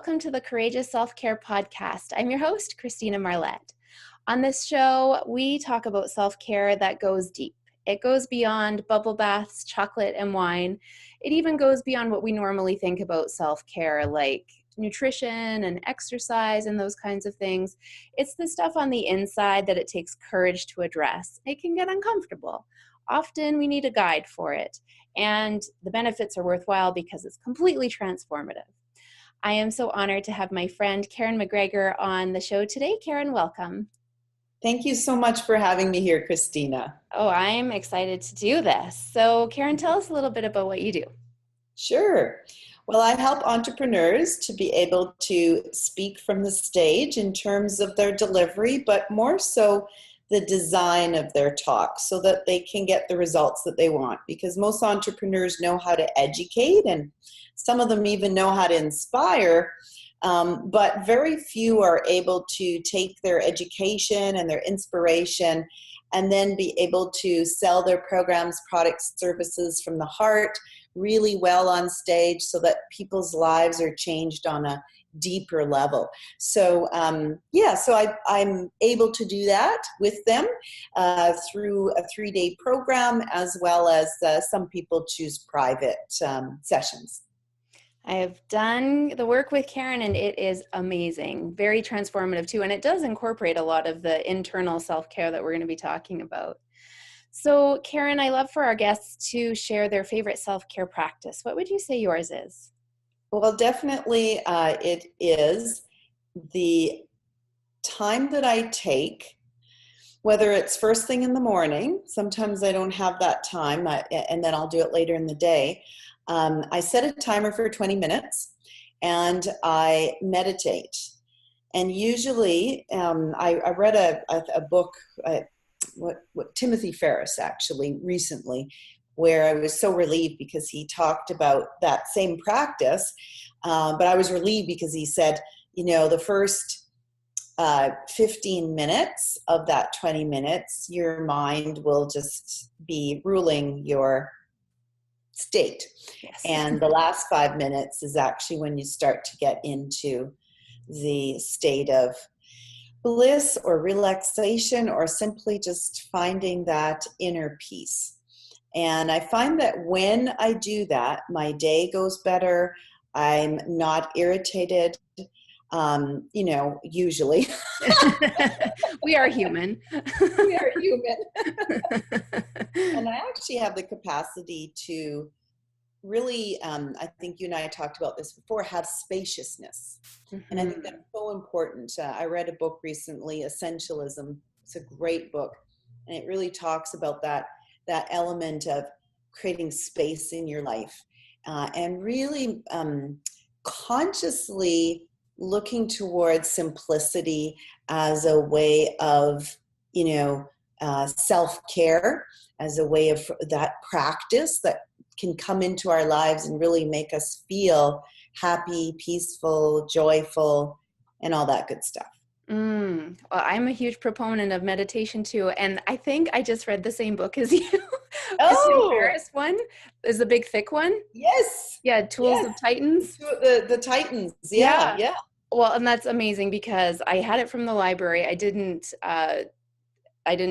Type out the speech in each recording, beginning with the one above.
welcome to the Courageous Self-Care Podcast. I'm your host, Christina Marlette. On this show, we talk about self-care that goes deep. It goes beyond bubble baths, chocolate, and wine. It even goes beyond what we normally think about self-care, like nutrition and exercise and those kinds of things. It's the stuff on the inside that it takes courage to address. It can get uncomfortable. Often we need a guide for it, and the benefits are worthwhile because it's completely transformative. I am so honored to have my friend Karen McGregor on the show today. Karen, welcome. Thank you so much for having me here, Christina. Oh, I'm excited to do this. So Karen, tell us a little bit about what you do. Sure. Well, I help entrepreneurs to be able to speak from the stage in terms of their delivery, but more so the design of their talk so that they can get the results that they want. Because most entrepreneurs know how to educate, and some of them even know how to inspire, but very few are able to take their education and their inspiration and then be able to sell their programs, products, services from the heart really well on stage so that people's lives are changed on a deeper level. So I'm able to do that with them through a 3-day program, as well as some people choose private sessions. I have done the work with Karen, and it is amazing, very transformative too, and it does incorporate a lot of the internal self-care that we're going to be talking about. So Karen, I love for our guests to share their favorite self-care practice. What would you say yours is? Well, definitely it is the time that I take, whether it's first thing in the morning. Sometimes I don't have that time, and then I'll do it later in the day. I set a timer for 20 minutes, and I meditate. And usually, I read a book, what Timothy Ferriss actually recently, where I was so relieved because he talked about that same practice. But I was relieved because he said, the first 15 minutes of that 20 minutes, your mind will just be ruling your state. Yes. And the last 5 minutes is actually when you start to get into the state of bliss or relaxation, or simply just finding that inner peace. And I find that when I do that, my day goes better. I'm not irritated, usually. We are human. We are human. And I actually have the capacity to really, I think you and I talked about this before, have spaciousness. Mm-hmm. And I think that's so important. I read a book recently, Essentialism. It's a great book. And it really talks about that element of creating space in your life, and really consciously looking towards simplicity as a way of, self-care, as a way of that practice that can come into our lives and really make us feel happy, peaceful, joyful, and all that good stuff. Well, I'm a huge proponent of meditation too, and I think I just read the same book as you. Oh, the Paris one is the big thick one. Yes. Yeah, Tools of Titans. The Titans. Yeah. Well, and that's amazing because I had it from the library. I didn't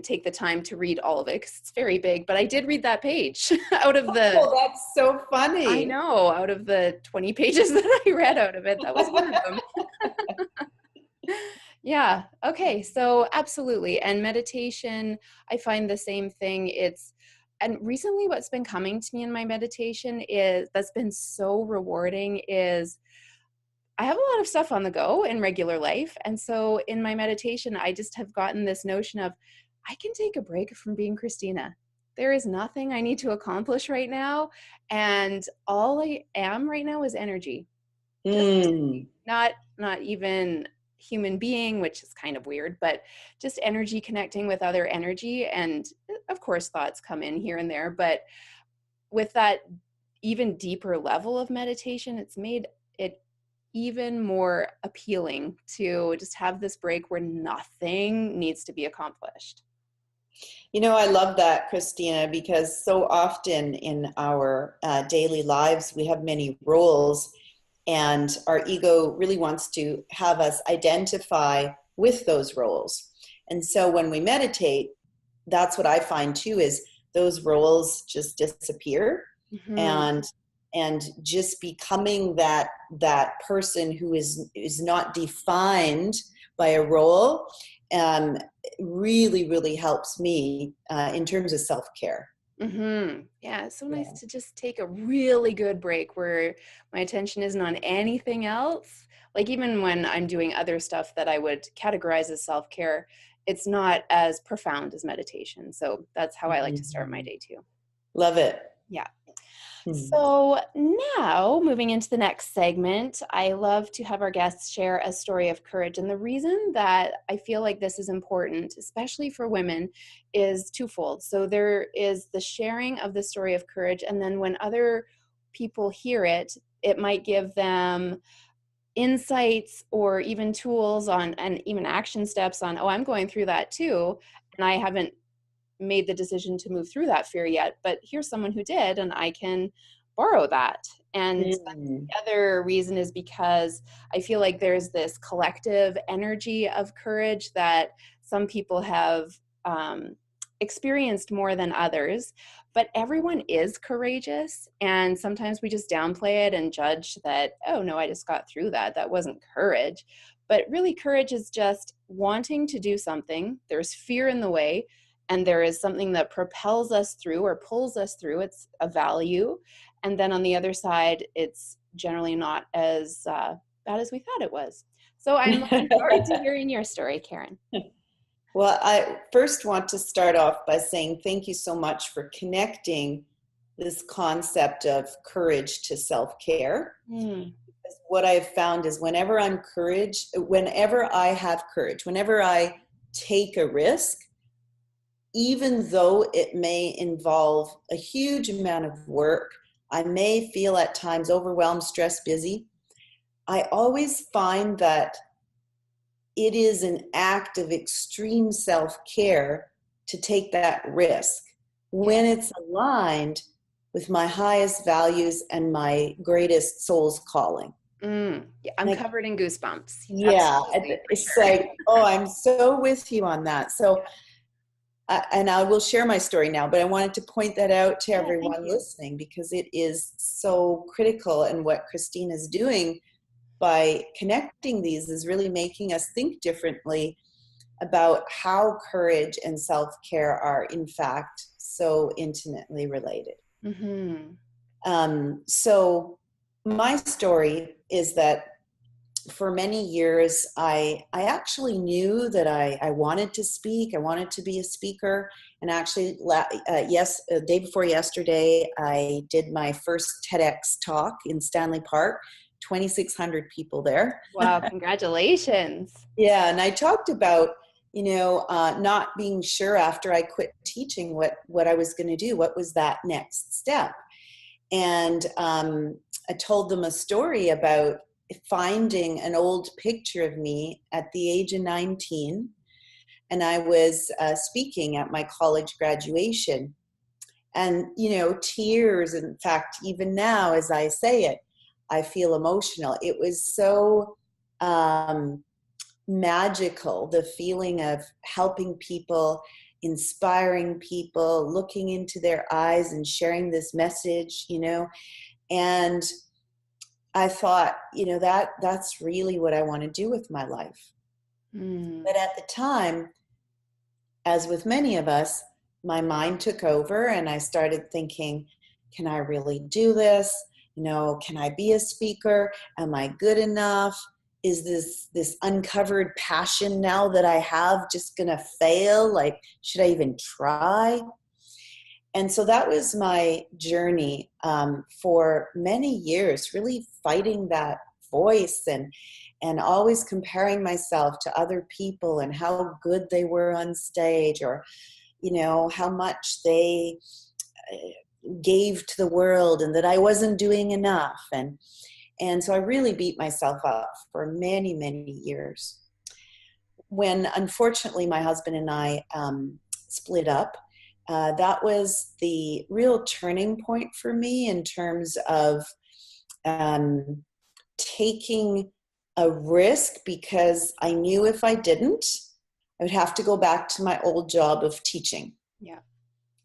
take the time to read all of it because it's very big, but I did read that page out of the. Oh, that's so funny. I know, out of the 20 pages that I read out of it, that was one of them. Yeah. Okay. So absolutely. And meditation, I find the same thing. And recently what's been coming to me in my meditation that's been so rewarding is I have a lot of stuff on the go in regular life. And so in my meditation, I just have gotten this notion of I can take a break from being Christina. There is nothing I need to accomplish right now. And all I am right now is energy. Not even human being, which is kind of weird, but just energy connecting with other energy. And of course, thoughts come in here and there, but with that even deeper level of meditation, it's made it even more appealing to just have this break where nothing needs to be accomplished. I love that, Christina, because so often in our daily lives, we have many roles. And our ego really wants to have us identify with those roles. And so when we meditate, that's what I find too, is those roles just disappear. Mhm. and and just becoming that person who is not defined by a role, um, really really helps me in terms of self-care. Yeah, it's so nice Yeah. to just take a really good break where my attention isn't on anything else. Like even when I'm doing other stuff that I would categorize as self-care, it's not as profound as meditation. So that's how I like to start my Mhm. day too. Love it. Yeah. Hmm. So now, moving into the next segment, I love to have our guests share a story of courage. And the reason that I feel like this is important, especially for women, is twofold. So there is the sharing of the story of courage, and then when other people hear it, it might give them insights or even tools on, and even action steps on, oh, I'm going through that too. And I haven't made the decision to move through that fear yet, but here's someone who did, and I can borrow that. And Mm. the other reason is because I feel like there's this collective energy of courage that some people have experienced more than others, but everyone is courageous. And sometimes we just downplay it and judge that, oh no, I just got through that. That wasn't courage. But really, courage is just wanting to do something. There's fear in the way, and there is something that propels us through or pulls us through. It's a value. And then on the other side, it's generally not as bad as we thought it was. So I'm looking forward to hearing your story, Karen. Well, I first want to start off by saying thank you so much for connecting this concept of courage to self-care. Mm, What I've found is whenever I have courage, whenever I take a risk, even though it may involve a huge amount of work, I may feel at times overwhelmed, stressed, busy, I always find that it is an act of extreme self-care to take that risk yeah. when it's aligned with my highest values and my greatest soul's calling. Yeah, I'm Like, covered in goosebumps. yeah, Absolutely, for it's sure. like, oh, I'm so with you on that. So, and I will share my story now, but I wanted to point that out to Yeah, thank everyone you. listening because it is so critical. And what Christine is doing by connecting these is really making us think differently about how courage and self-care are in fact so intimately related. Hmm. So my story is that for many years I actually knew that I wanted to speak. I wanted to be a speaker. And actually, day before yesterday, I did my first TEDx talk in Stanley Park, 2,600 people there. Wow, congratulations. Yeah, and I talked about, not being sure after I quit teaching what I was going to do. What was that next step? And I told them a story about finding an old picture of me at the age of 19, and I was speaking at my college graduation, and tears. In fact, even now, as I say it, I feel emotional. It was so. Magical, the feeling of helping people, inspiring people, looking into their eyes and sharing this message, and I thought, that's really what I want to do with my life. Mm, But at the time, as with many of us, my mind took over and I started thinking, can I really do this? Can I be a speaker? Am I good enough? Is this uncovered passion now that I have just gonna fail? Like, should I even try? And so that was my journey for many years, really fighting that voice and always comparing myself to other people and how good they were on stage, or how much they gave to the world and that I wasn't doing enough. And so I really beat myself up for many, many years. When unfortunately my husband and I split up, that was the real turning point for me in terms of um, taking a risk because I knew if I didn't, I would have to go back to my old job of teaching. Yeah.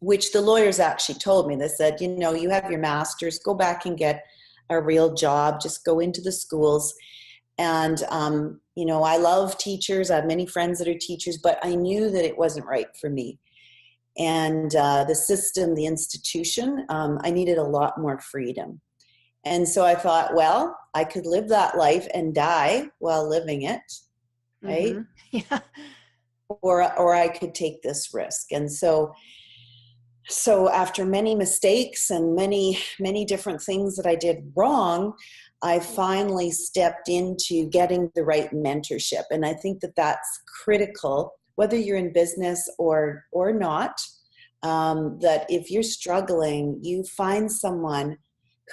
Which the lawyers actually told me. They said, you know, you have your master's, go back and get a real job, just go into the schools. And, you know, I love teachers. I have many friends that are teachers, but I knew that it wasn't right for me. And the system, the institution, I needed a lot more freedom. And so I thought, well, I could live that life and die while living it, right? Mm-hmm. Yeah. Or I could take this risk. And so after many mistakes and many different things that I did wrong, I finally stepped into getting the right mentorship. And I think that that's critical, whether you're in business or not, that if you're struggling, you find someone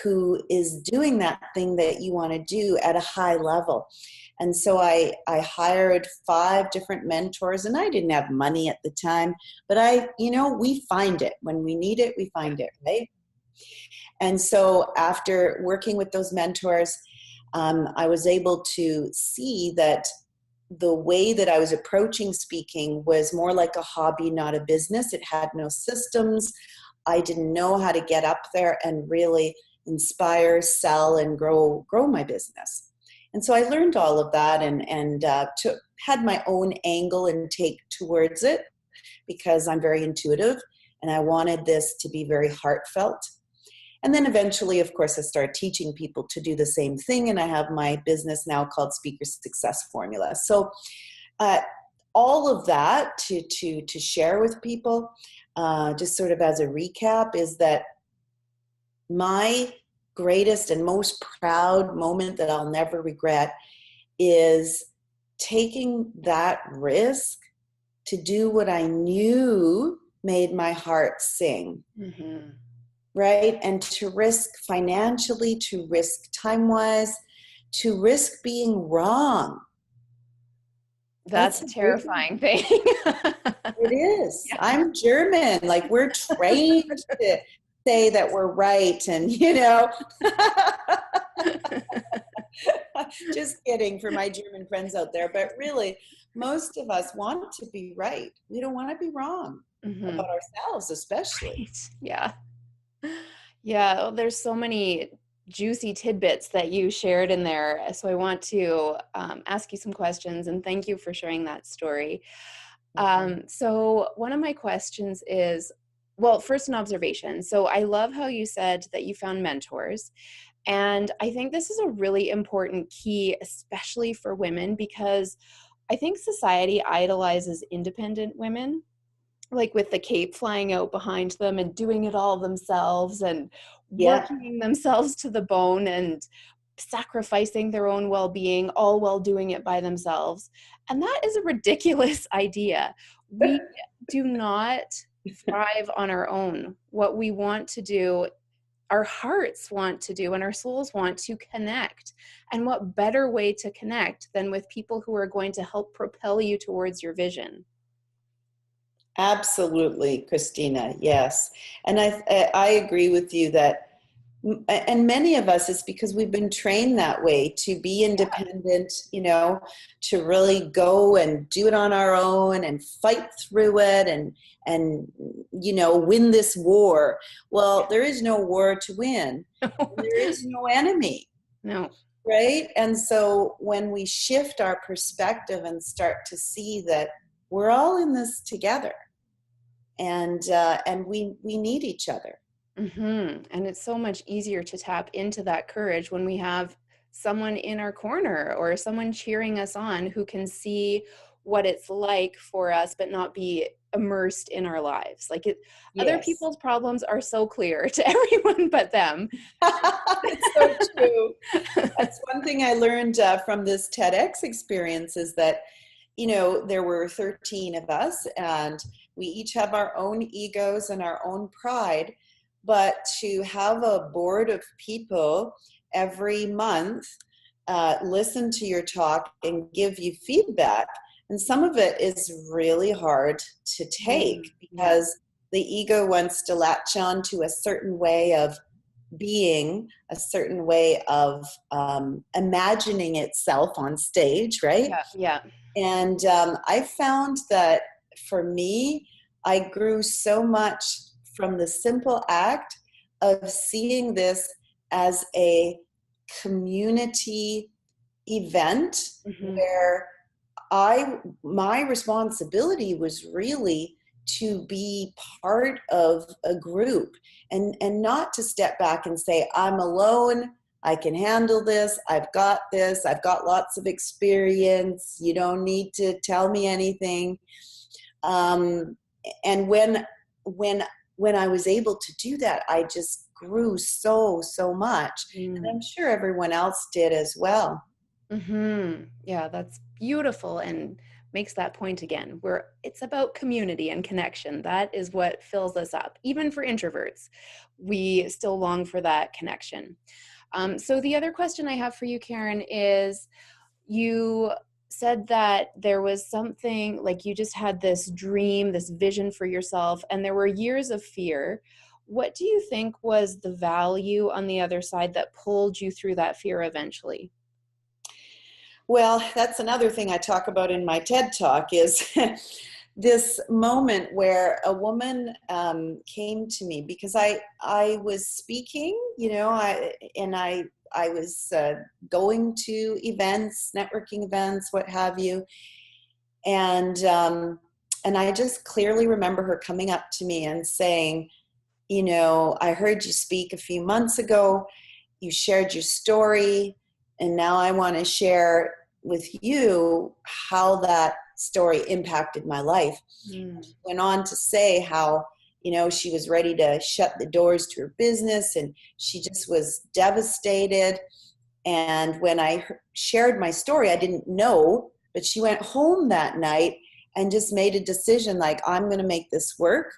who is doing that thing that you want to do at a high level. And so I hired 5 different mentors, and I didn't have money at the time, but we find it. When we need it, we find it, right? And so after working with those mentors, I was able to see that the way that I was approaching speaking was more like a hobby, not a business. It had no systems. I didn't know how to get up there and really inspire, sell, and grow my business. And so I learned all of that and had my own angle and take towards it because I'm very intuitive and I wanted this to be very heartfelt. And then eventually, of course, I started teaching people to do the same thing. And I have my business now called Speaker Success Formula. So all of that to share with people, just sort of as a recap, is that my greatest and most proud moment that I'll never regret is taking that risk to do what I knew made my heart sing. Mm-hmm. Right? And to risk financially, to risk time-wise, to risk being wrong. That's a terrifying thing. It is. Yeah. I'm German. Like, we're trained to say that we're right. And, just kidding for my German friends out there. But really, most of us want to be right. We don't want to be wrong about ourselves, especially. Right. Yeah. Yeah, well, there's so many juicy tidbits that you shared in there. So I want to ask you some questions and thank you for sharing that story. So one of my questions is, well, first an observation. So I love how you said that you found mentors. And I think this is a really important key, especially for women, because I think society idolizes independent women, like with the cape flying out behind them and doing it all themselves and Yeah. working themselves to the bone and sacrificing their own well-being, all while doing it by themselves. And that is a ridiculous idea. We do not thrive on our own. What we want to do, our hearts want to do, and our souls want to connect. And what better way to connect than with people who are going to help propel you towards your vision? Absolutely, Christina. Yes. And I agree with you that, and many of us, it's because we've been trained that way to be independent, to really go and do it on our own and fight through it and win this war. Well, there is no war to win. There is no enemy. No. Right? And so when we shift our perspective and start to see that we're all in this together, and we need each other. And it's so much easier to tap into that courage when we have someone in our corner or someone cheering us on who can see what it's like for us, but not be immersed in our lives. Like other Yes. people's problems are so clear to everyone but them. It's so true. That's one thing I learned from this TEDx experience is that, there were 13 of us and we each have our own egos and our own pride, but to have a board of people every month listen to your talk and give you feedback. And some of it is really hard to take because the ego wants to latch on to a certain way of being a certain way of imagining itself on stage, right? Yeah. Yeah. And I found that for me, I grew so much from the simple act of seeing this as a community event Hmm. where my responsibility was really to be part of a group, and not to step back and say, I'm alone, I can handle this, I've got lots of experience, you don't need to tell me anything. um, and when when I was able to do that, I just grew so much, and I'm sure everyone else did as well. Yeah, that's beautiful and makes that point again, where it's about community and connection. That is what fills us up. Even for introverts, we still long for that connection. So the other question I have for you, Karen, is you said that there was something like you just had this dream, this vision for yourself, and there were years of fear. What do you think was the value on the other side that pulled you through that fear eventually? Well, that's another thing I talk about in my TED Talk is this moment where a woman came to me because I was speaking, you know, I was going to events, networking events, what have you, and and I just clearly remember her coming up to me and saying, you know, I heard you speak a few months ago. You shared your story, and now I want to share with you how that story impacted my life. Mm. She went on to say how, you know, she was ready to shut the doors to her business and she just was devastated. And when I shared my story, I didn't know, but she went home that night and just made a decision like, I'm going to make this work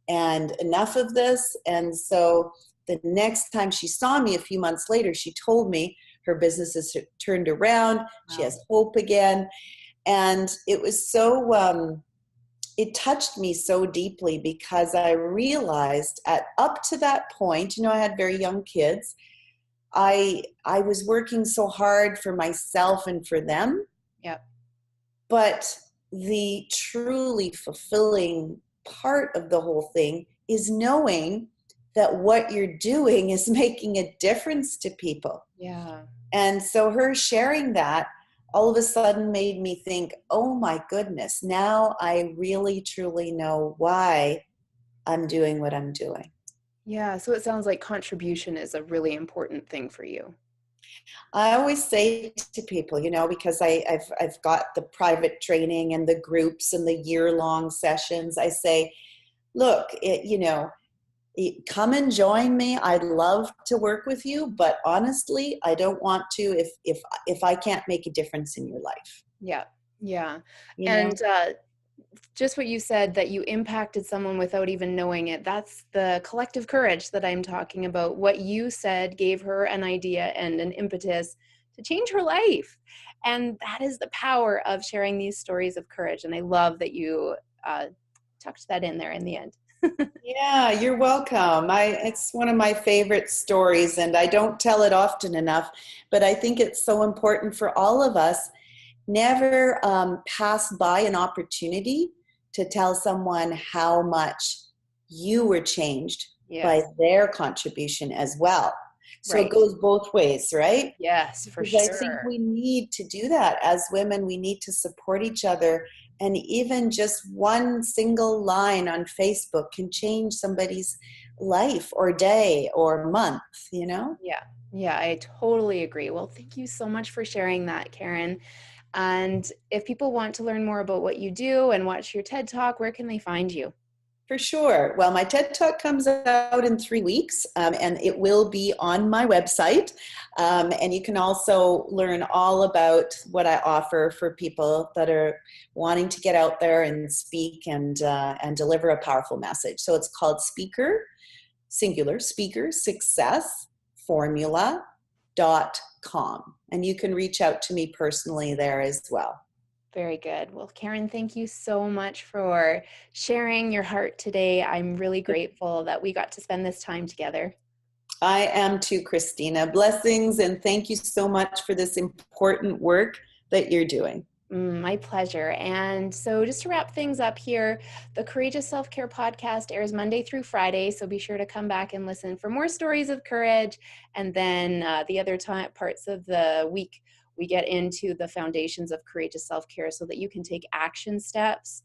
and enough of this. And so the next time she saw me a few months later, she told me her business has turned around. She Wow. has hope again. And it was so, it touched me so deeply because I realized at up to that point, you know, I had very young kids. I was working so hard for myself and for them, Yep. but the truly fulfilling part of the whole thing is knowing that what you're doing is making a difference to people. Yeah. And so her sharing that all of a sudden made me think, oh my goodness, now I really truly know why I'm doing what I'm doing. Yeah. So it sounds like contribution is a really important thing for you. I always say to people, you know, because I've got the private training and the groups and the year-long sessions. I say, look, you know, come and join me. I'd love to work with you, but honestly, I don't want to if I can't make a difference in your life. Yeah. Yeah. You know, And just what you said, that you impacted someone without even knowing it. That's the collective courage that I'm talking about. What you said gave her an idea and an impetus to change her life. And that is the power of sharing these stories of courage. And I love that you tucked that in there in the end. yeah, you're welcome. It's one of my favorite stories, and I don't tell it often enough, but I think it's so important for all of us. Never pass by an opportunity to tell someone how much you were changed by Yes. their contribution as well. So it Right. goes both ways, right? Yes, for Because I think sure. we need to do that as women. We need to support each other. And even just one single line on Facebook can change somebody's life or day or month, you know? Yeah. Yeah, I totally agree. Well, thank you so much for sharing that, Karen. And if people want to learn more about what you do and watch your TED Talk, where can they find you? For sure. Well, my TED Talk comes out in 3 weeks, and it will be on my website. And you can also learn all about what I offer for people that are wanting to get out there and speak and deliver a powerful message. So it's called Speaker, singular, Speaker Success Formula.com. And you can reach out to me personally there as well. Very good. Well, Karen, thank you so much for sharing your heart today. I'm really grateful that we got to spend this time together. I am too, Christina. Blessings, and thank you so much for this important work that you're doing. My pleasure. And so, just to wrap things up here, the Courageous Self Care podcast airs Monday through Friday. So, be sure to come back and listen for more stories of courage. And then the other parts of the week, we get into the foundations of courageous self care so that you can take action steps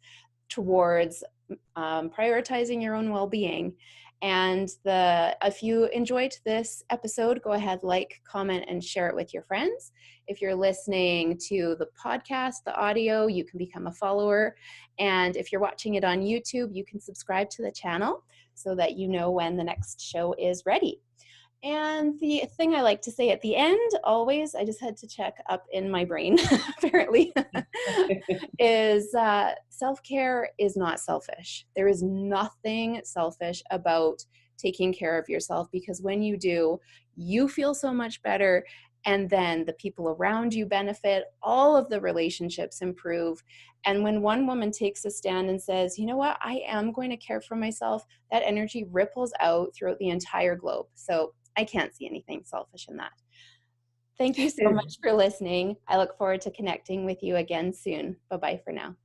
towards prioritizing your own well-being. And if you enjoyed this episode, go ahead, like, comment, and share it with your friends. If you're listening to the podcast, the audio, you can become a follower. And if you're watching it on YouTube, you can subscribe to the channel so that you know when the next show is ready. And the thing I like to say at the end, always, I just had to check up in my brain, apparently, is self-care is not selfish. There is nothing selfish about taking care of yourself, because when you do, you feel so much better. And then the people around you benefit, all of the relationships improve. And when one woman takes a stand and says, you know what, I am going to care for myself, that energy ripples out throughout the entire globe. So I can't see anything selfish in that. Thank you so much for listening. I look forward to connecting with you again soon. Bye-bye for now.